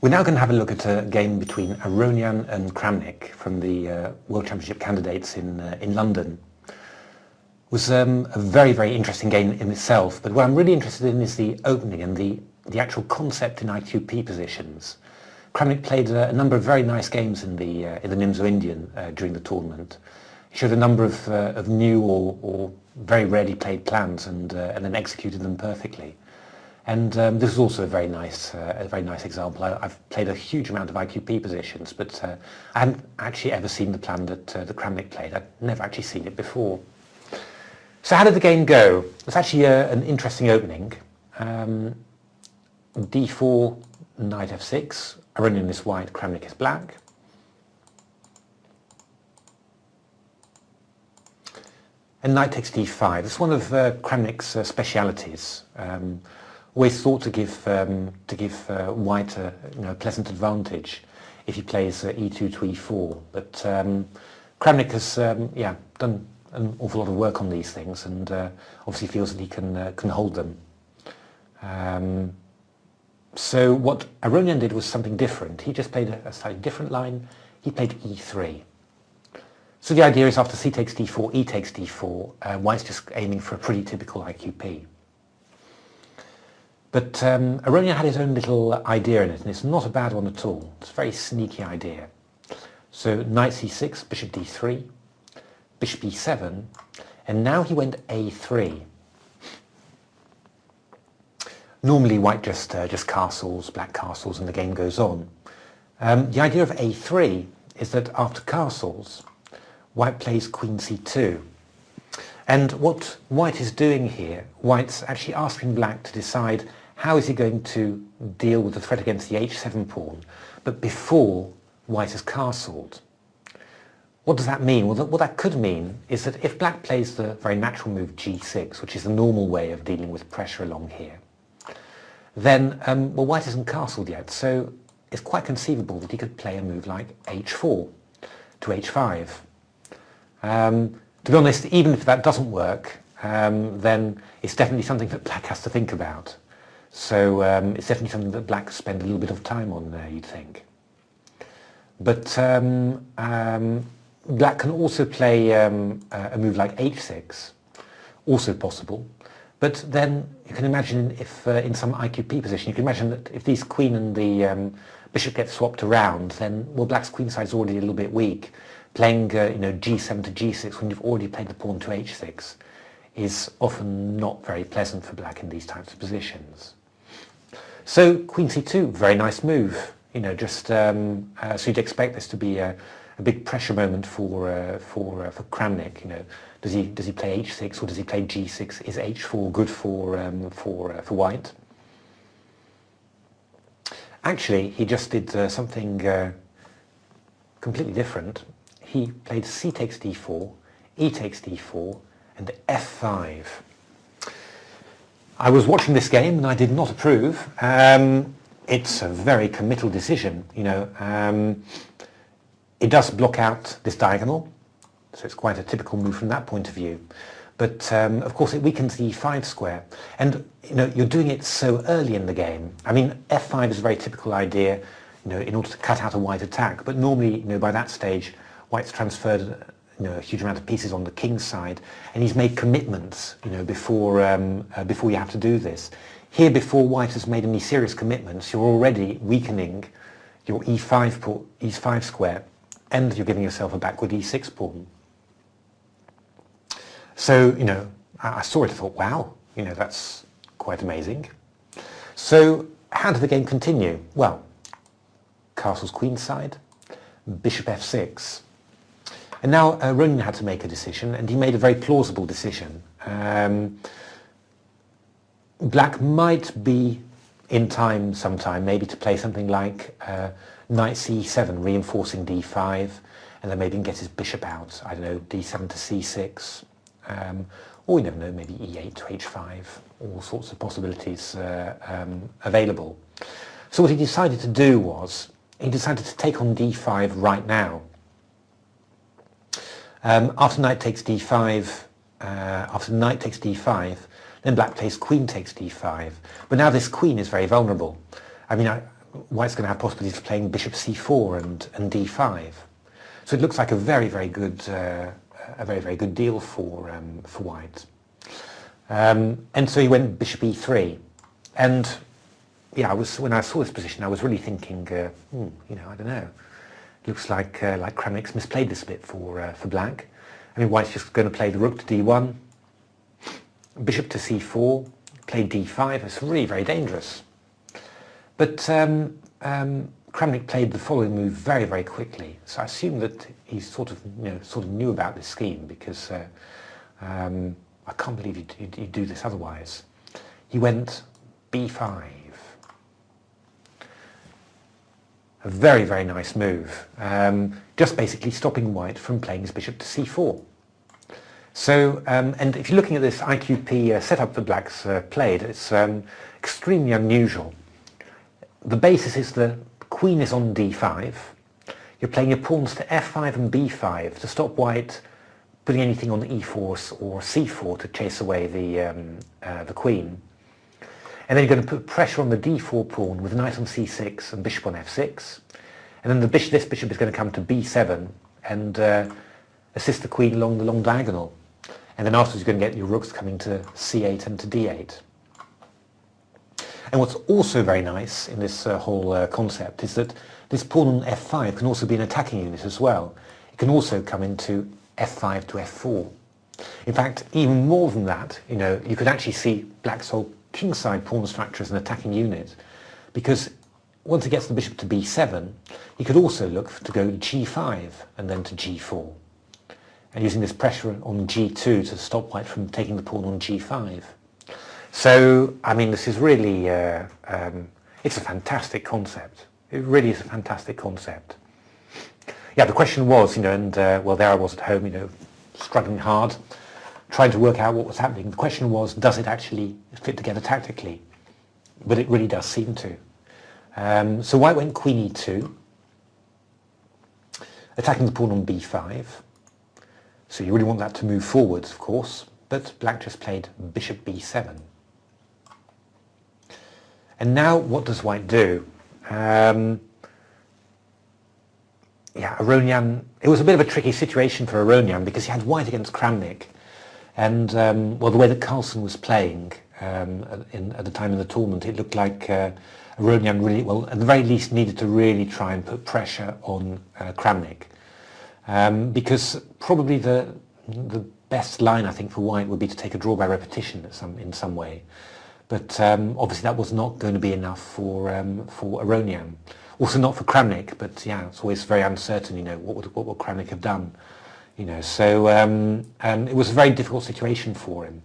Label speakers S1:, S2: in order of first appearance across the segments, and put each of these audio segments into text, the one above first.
S1: We're now going to have a look at a game between Aronian and Kramnik from the World Championship candidates in London. It was a very, very interesting game in itself, but what I'm really interested in is the opening and the actual concept in IQP positions. Kramnik played a number of very nice games in the Nimzo Indian during the tournament. He showed a number of new or very rarely played plans and then executed them perfectly. And this is also a very nice example. I've played a huge amount of IQP positions, but I haven't actually ever seen the plan that Kramnik played. I've never actually seen it before. So how did the game go? It's actually an interesting opening. D4, knight f6. Aronian is white, Kramnik is black. And knight takes d5. It's one of Kramnik's specialities. Always thought to give white a pleasant advantage if he plays e2 to e4. But Kramnik has done an awful lot of work on these things, and obviously feels that he can hold them. So what Aronian did was something different. He just played a slightly different line. He played e3. So the idea is after c takes d4, e takes d4, white's just aiming for a pretty typical IQP. But Aronian had his own little idea in it, and it's not a bad one at all. It's a very sneaky idea. So knight c6, bishop d3, bishop e7, and now he went a3. Normally white just castles, black castles, and the game goes on. The idea of a3 is that after castles, white plays queen c2. And what white is doing here, white's actually asking black to decide how is he going to deal with the threat against the h7 pawn, but before white has castled. What does that mean? Well, what that could mean is that if black plays the very natural move g6, which is the normal way of dealing with pressure along here, then white hasn't castled yet, so it's quite conceivable that he could play a move like h4 to h5. To be honest, even if that doesn't work, then it's definitely something that black has to think about. So it's definitely something that black spend a little bit of time on, you'd think. But black can also play a move like h6, also possible. But then you can imagine if in some IQP position, you can imagine that if these queen and the bishop get swapped around, then black's queen side is already a little bit weak. Playing g7 to g6 when you've already played the pawn to h6 is often not very pleasant for black in these types of positions. So queen c2, very nice move. So you'd expect this to be a big pressure moment for Kramnik. Does he play h6 or does he play g6? Is h4 good for white? Actually, he just did something completely different. He played c takes d4, e takes d4, and f5. I was watching this game and I did not approve. It's a very committal decision. It does block out this diagonal, so it's quite a typical move from that point of view. But of course it weakens the e5 square, and you're doing it so early in the game. I mean, f5 is a very typical idea, in order to cut out a white attack. But normally, by that stage, white's transferred a huge amount of pieces on the king's side, and he's made commitments, before you have to do this. Here, before white has made any serious commitments, you're already weakening your e5 square, and you're giving yourself a backward e6 pawn. So, I saw it and thought, wow, that's quite amazing. So, how did the game continue? Well, castle's queen side, bishop f6. And now Aronian had to make a decision, and he made a very plausible decision. Black might be in time sometime, maybe to play something like knight c7, reinforcing d5, and then maybe get his bishop out, I don't know, d7 to c6, or you never know, maybe e8 to h5, all sorts of possibilities available. So what he decided to do was, he decided to take on d5 right now. After knight takes d5, then black plays queen takes d5. But now this queen is very vulnerable. I mean, white's going to have possibilities of playing bishop c4 and d5. So it looks like a very, very good deal for white. And so he went bishop e3, and yeah, when I saw this position, I was really thinking, you know, I don't know. Looks like Kramnik's misplayed this a bit for black. I mean, white's just going to play the rook to d1, bishop to c4, play d5. It's really very dangerous. But Kramnik played the following move very, very quickly. So I assume that he sort of knew about this scheme, because I can't believe he'd do this otherwise. He went b5. A very, very nice move. Just basically stopping white from playing his bishop to c4. So, and if you're looking at this IQP setup that black's played, it's extremely unusual. The basis is the queen is on d5. You're playing your pawns to f5 and b5 to stop white putting anything on e4 or c4 to chase away the queen. And then you're going to put pressure on the d4 pawn with knight on c6 and bishop on f6. And then this bishop is going to come to b7 and assist the queen along the long diagonal. And then afterwards you're going to get your rooks coming to c8 and to d8. And what's also very nice in this whole concept is that this pawn on f5 can also be an attacking unit as well. It can also come into f5 to f4. In fact, even more than that, you know, you could actually see black's whole kingside pawn structure as an attacking unit, because once it gets the bishop to b7, he could also look to go g5 and then to g4, and using this pressure on g2 to stop white from taking the pawn on g5. So, I mean, this is really, it's a fantastic concept. It really is a fantastic concept. Yeah, the question was, you know, and well, there I was at home, you know, struggling hard, trying to work out what was happening. The question was, does it actually fit together tactically? But it really does seem to. So white went queen e2, attacking the pawn on b5. So you really want that to move forwards, of course, but black just played bishop b7. And now what does white do? Yeah, Aronian, it was a bit of a tricky situation for Aronian because he had white against Kramnik. And, well, the way that Carlsen was playing at the time of the tournament, it looked like Aronian really, well, at the very least needed to really try and put pressure on Kramnik. Because probably the best line, I think, for white would be to take a draw by repetition in some way. But obviously that was not going to be enough for Aronian. Also not for Kramnik, but yeah, it's always very uncertain, you know, what would Kramnik have done, you know. So it was a very difficult situation for him.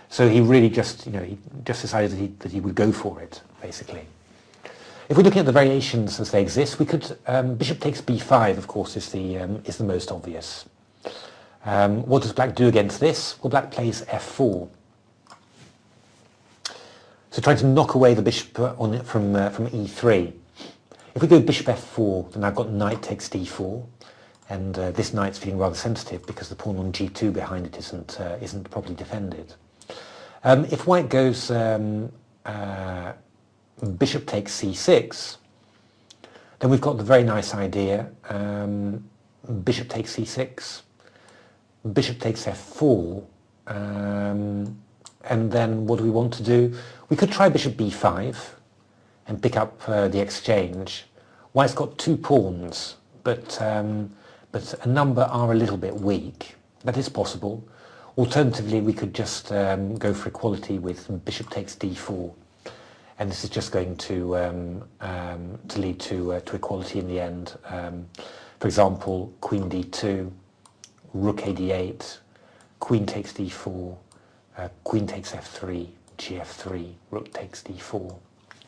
S1: So he really just, you know, he just decided that he would go for it, basically. If we're looking at the variations as they exist, we could bishop takes b5, of course, is the most obvious. What does black do against this? Well, black plays f4. So trying to knock away the bishop on it from e3. If we go bishop f4, then I've got knight takes d4, and this knight's feeling rather sensitive because the pawn on g2 behind it isn't properly defended. If white goes bishop takes c6, then we've got the very nice idea, bishop takes c6, bishop takes f4, and then what do we want to do? We could try bishop b5 and pick up the exchange. White's got two pawns, but a number are a little bit weak. That is possible. Alternatively, we could just go for equality with bishop takes d4, and this is just going to lead to equality in the end. For example, queen d2, rook a d8, queen takes d4, queen takes f3, gf3, rook takes d4.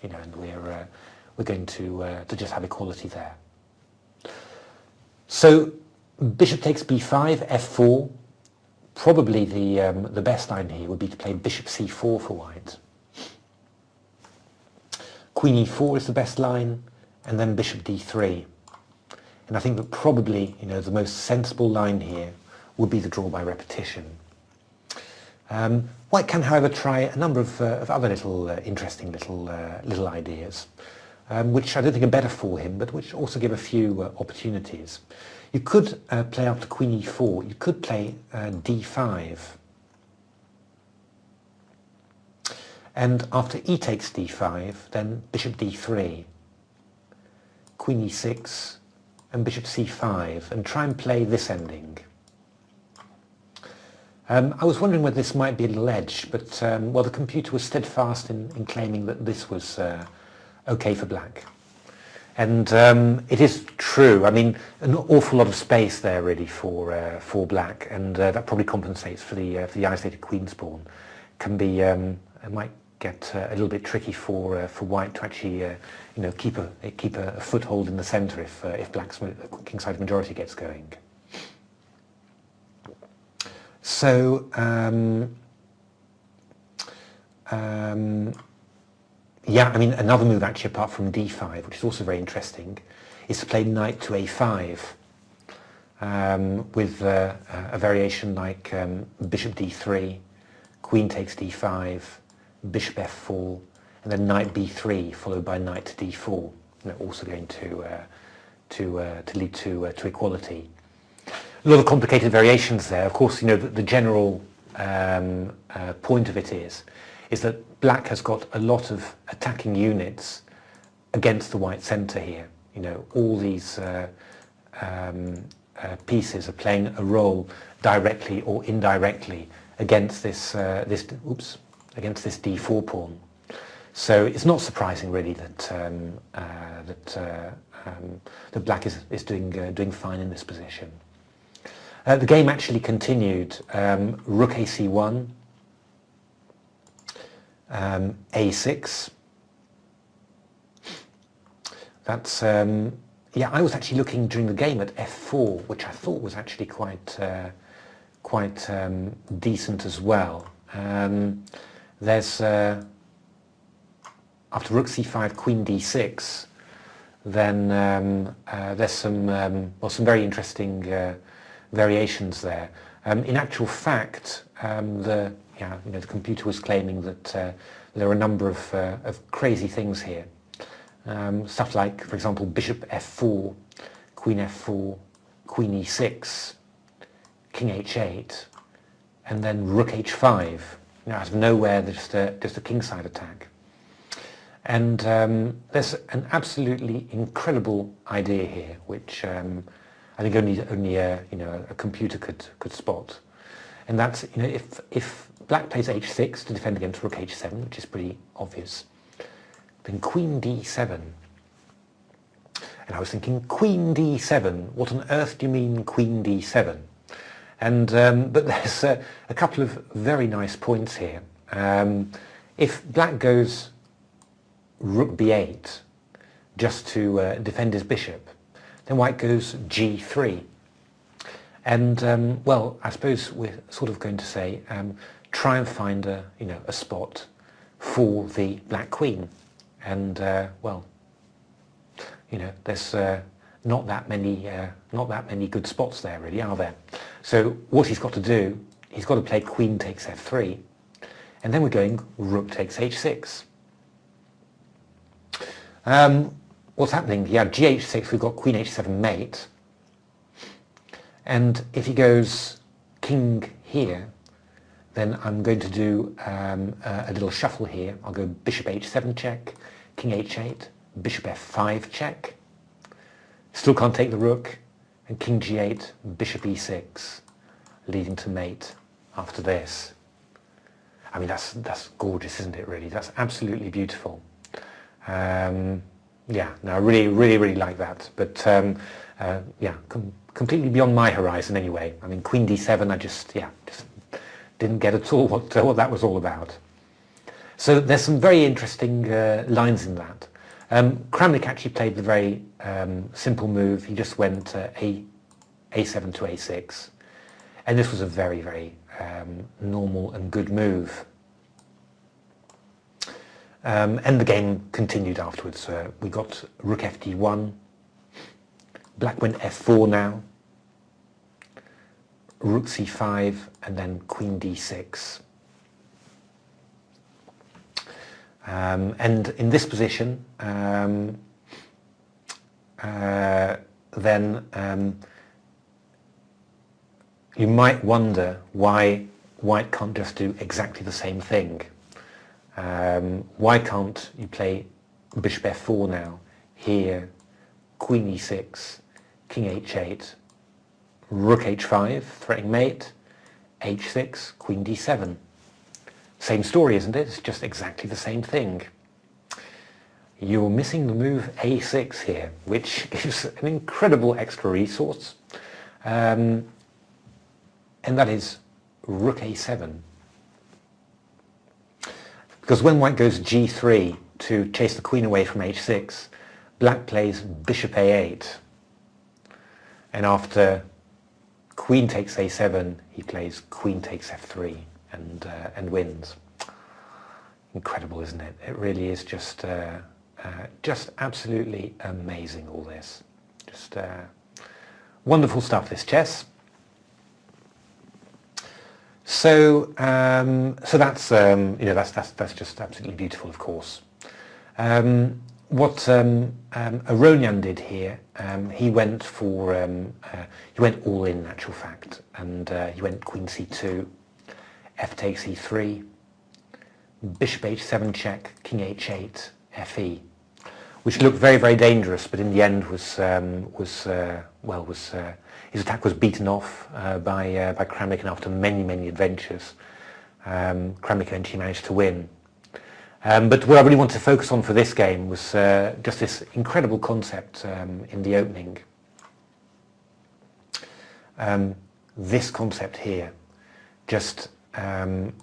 S1: You know, and we're going to just have equality there. So bishop takes b5, f4. Probably the best line here would be to play bishop c4 for white. Queen e4 is the best line, and then bishop d3. And I think that probably, you know, the most sensible line here would be the draw by repetition. White can, however, try a number of other little interesting little ideas. which I don't think are better for him, but which also give a few opportunities. You could play after queen e4. You could play d5. And after e takes d5, then bishop d3, queen e6, and bishop c5, and try and play this ending. I was wondering whether this might be a little edge, but well, the computer was steadfast in claiming that this was okay for black. And it is true. I mean, an awful lot of space there really for black, and that probably compensates for the isolated queen's pawn. Can be it might get a little bit tricky for white to actually keep a foothold in the centre if black's kingside majority gets going. So yeah, I mean, another move actually apart from d5, which is also very interesting, is to play knight to a5 with a variation like bishop d3, queen takes d5, bishop f4, and then knight b3 followed by knight to d4. Also going to lead to equality. A lot of complicated variations there. Of course, the general point of it is that black has got a lot of attacking units against the white centre here. All these pieces are playing a role directly or indirectly against this against this d4 pawn. So it's not surprising really that that black is doing fine in this position. The game actually continued. Rook ac1, a6. That's yeah. I was actually looking during the game at f4, which I thought was actually quite decent as well. There's after rook c5, queen d6. Then there's some very interesting variations there. In actual fact, the computer was claiming that there are a number of crazy things here. Stuff like, for example, bishop f4, queen f4, queen e6, king h8, and then rook h5. Out of nowhere, just a kingside attack. And there's an absolutely incredible idea here, which I think only a computer could spot. And that's if black plays h6 to defend against rook h7, which is pretty obvious, then queen d7. And I was thinking, queen d7. What on earth do you mean queen d7? And but there's a couple of very nice points here. If black goes rook b8 just to defend his bishop, then white goes g3. And well, I suppose we're sort of going to say try and find a spot for the black queen. And well, there's not that many good spots there really, are there? So what he's got to do, he's got to play queen takes f3, and then we're going rook takes h6. What's happening? Yeah, gh6, we've got queen h7 mate, and if he goes king here, then I'm going to do a little shuffle here. I'll go bishop h7 check, king h8, bishop f5 check. Still can't take the rook, and king g8, bishop e6, leading to mate after this. I mean, that's gorgeous, isn't it, really? That's absolutely beautiful. Yeah, no, I really like that. But yeah, completely beyond my horizon anyway. I mean, queen d7, I just didn't get at all what that was all about. So there's some very interesting lines in that. Kramnik actually played the very simple move. He just went a7 to a6, and this was a very normal and good move. And the game continued afterwards. We got rook fd1, black went f4 now, rook c5, and then queen d6. And in this position, then you might wonder why white can't just do exactly the same thing. Why can't you play bishop f4 now, here, queen e6, king h8, rook h5, threatening mate, h6, queen d7. Same story, isn't it? It's just exactly the same thing. You're missing the move a6 here, which gives an incredible extra resource, and that is rook a7. Because when white goes g3 to chase the queen away from h6, black plays bishop a8, and after queen takes a7, he plays queen takes f3 and wins. Incredible, isn't it? It really is just absolutely amazing, all this. Just wonderful stuff, this chess. So so that's that's just absolutely beautiful, of course. What Aronian did here, he went for he went all in actual fact, and he went queen c2, f takes e3, bishop h7 check, king h8, fe, which looked very, very dangerous, but in the end his attack was beaten off by Kramnik, and after many, many adventures, Kramnik eventually managed to win. But what I really wanted to focus on for this game was just this incredible concept in the opening. This concept here, just an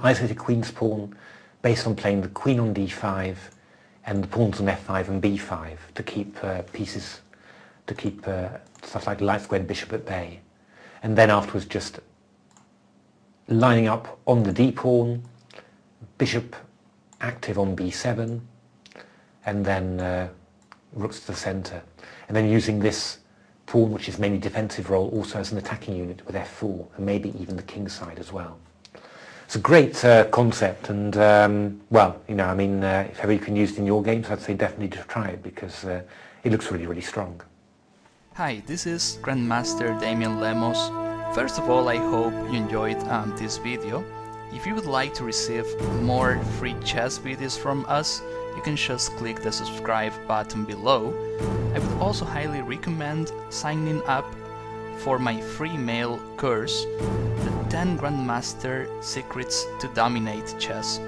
S1: isolated queen's pawn based on playing the queen on d5 and the pawns on f5 and b5 to keep pieces, to keep stuff like light squared bishop at bay, and then afterwards just lining up on the d pawn, bishop active on b7, and then rooks to the center, and then using this pawn, which is mainly defensive role, also as an attacking unit with f4, and maybe even the king side as well. It's a great concept, and well, you know, I mean, if ever you can use it in your games, I'd say definitely to try it, because it looks really, really strong.
S2: Hi, this is Grandmaster Damian Lemos. First of all, I hope you enjoyed this video. If you would like to receive more free chess videos from us, you can just click the subscribe button below. I would also highly recommend signing up for my free mail course, the 10 Grandmaster Secrets to Dominate Chess.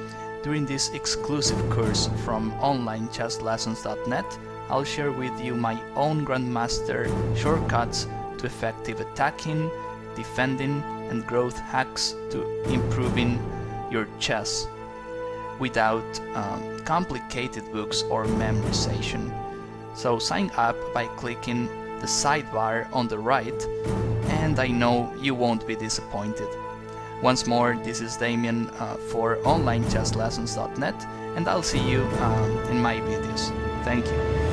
S2: During this exclusive course from onlinechesslessons.net, I'll share with you my own Grandmaster shortcuts to effective attacking, defending, and growth hacks to improving your chess without complicated books or memorization. So sign up by clicking the sidebar on the right, and I know you won't be disappointed. Once more, this is Damian for onlinechesslessons.net, and I'll see you in my videos. Thank you.